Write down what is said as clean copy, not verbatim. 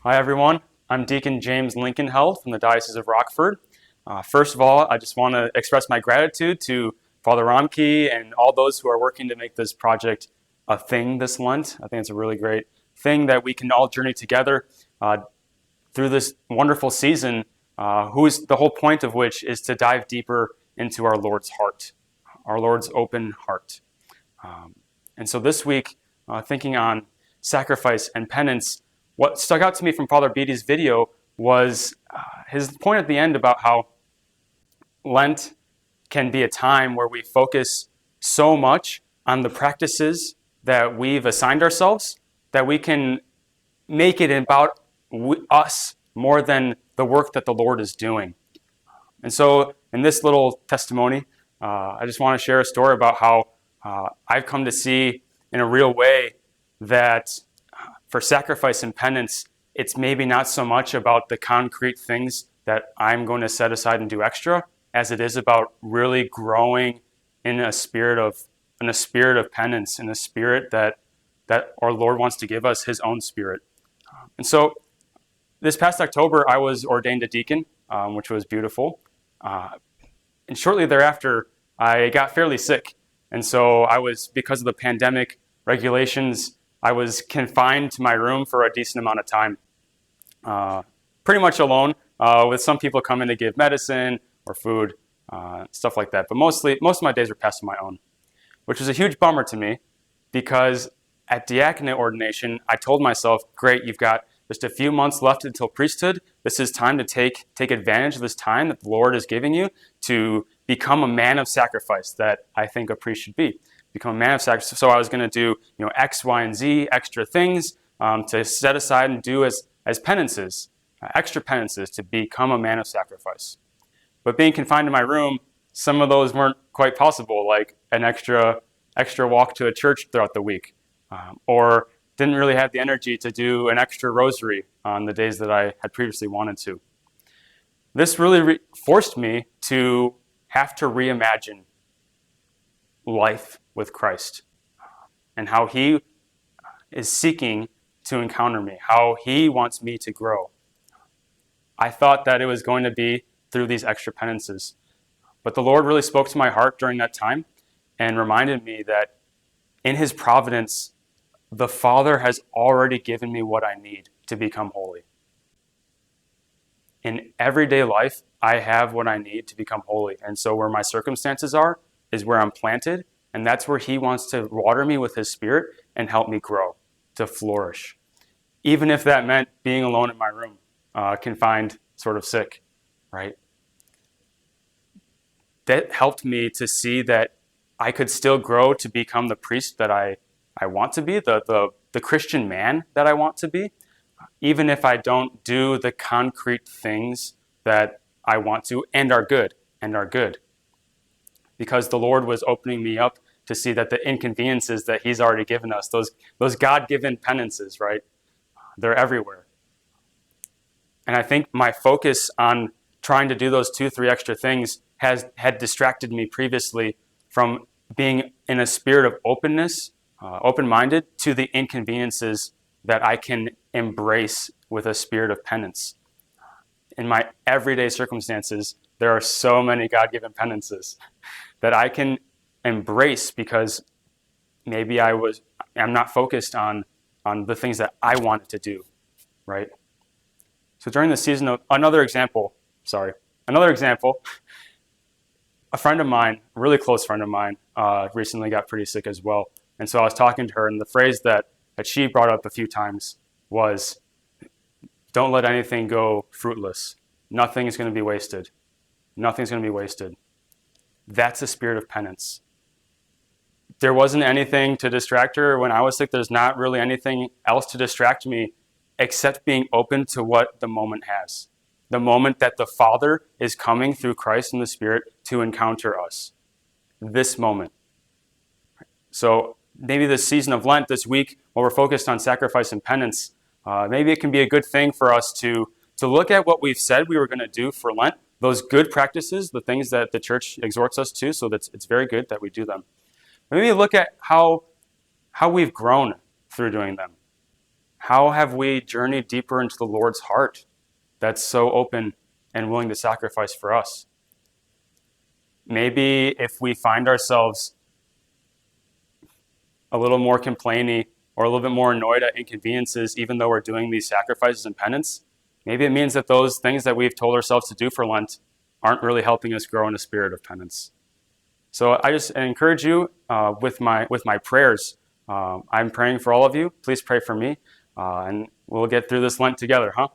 Hi everyone, I'm Deacon James Linkenheld from the Diocese of Rockford. First of all, I just want to express my gratitude to Father Romke and all those who are working to make this project a thing this Lent. I think it's a really great thing that we can all journey together through this wonderful season, the whole point of which is to dive deeper into our Lord's heart, our Lord's open heart. And so this week, thinking on sacrifice and penance, what stuck out to me from Father Beatty's video was his point at the end about how Lent can be a time where we focus so much on the practices that we've assigned ourselves that we can make it about us more than the work that the Lord is doing. And so in this little testimony, I just want to share a story about how I've come to see in a real way that for sacrifice and penance, it's maybe not so much about the concrete things that I'm going to set aside and do extra, as it is about really growing in a spirit of penance, in a spirit that our Lord wants to give us, His own Spirit. And so this past October, I was ordained a deacon, which was beautiful. And shortly thereafter, I got fairly sick. And so because of the pandemic regulations, I was confined to my room for a decent amount of time, pretty much alone, with some people coming to give medicine or food, stuff like that. But most of my days were passed on my own, which was a huge bummer to me because at diaconate ordination, I told myself, great, you've got just a few months left until priesthood. This is time to take advantage of this time that the Lord is giving you to become a man of sacrifice that I think a priest should be. Become a man of sacrifice. So I was going to do X, Y, and Z extra things to set aside and do as penances, extra penances to become a man of sacrifice. But being confined to my room, some of those weren't quite possible, like an extra walk to a church throughout the week, or didn't really have the energy to do an extra rosary on the days that I had previously wanted to. This really forced me to have to reimagine life with Christ and how He is seeking to encounter me, how He wants me to grow. I thought that it was going to be through these extra penances, but the Lord really spoke to my heart during that time and reminded me that in His providence, the Father has already given me what I need to become holy. In everyday life, I have what I need to become holy. And so where my circumstances are is where I'm planted, and that's where He wants to water me with His Spirit and help me grow, to flourish. Even if that meant being alone in my room, confined, sort of sick, right? That helped me to see that I could still grow to become the priest that I want to be, the Christian man that I want to be, even if I don't do the concrete things that I want to and are good. Because the Lord was opening me up to see that the inconveniences that He's already given us, those God-given penances, right? They're everywhere. And I think my focus on trying to do those 2-3 extra things had distracted me previously from being in a spirit of openness, open-minded to the inconveniences that I can embrace with a spirit of penance. In my everyday circumstances, there are so many God-given penances that I can embrace because maybe I'm not focused on the things that I wanted to do, right? So during the season of another example, a friend of mine, a really close friend of mine, recently got pretty sick as well. And so I was talking to her, and the phrase that she brought up a few times was, don't let anything go fruitless. Nothing is going to be wasted. Nothing's going to be wasted. That's a spirit of penance. There wasn't anything to distract her when I was sick. There's not really anything else to distract me except being open to what the moment has. The moment that the Father is coming through Christ and the Spirit to encounter us. This moment. So maybe this season of Lent, this week, while we're focused on sacrifice and penance, maybe it can be a good thing for us to look at what we've said we were going to do for Lent, those good practices, the things that the church exhorts us to, so that it's very good that we do them. Maybe look at how we've grown through doing them, How have we journeyed deeper into the Lord's heart that's so open and willing to sacrifice for us? Maybe if we find ourselves a little more complainy or a little bit more annoyed at inconveniences, even though we're doing these sacrifices and penance, maybe it means that those things that we've told ourselves to do for Lent aren't really helping us grow in a spirit of penance. So I just encourage you with my prayers. I'm praying for all of you. Please pray for me, and we'll get through this Lent together, huh?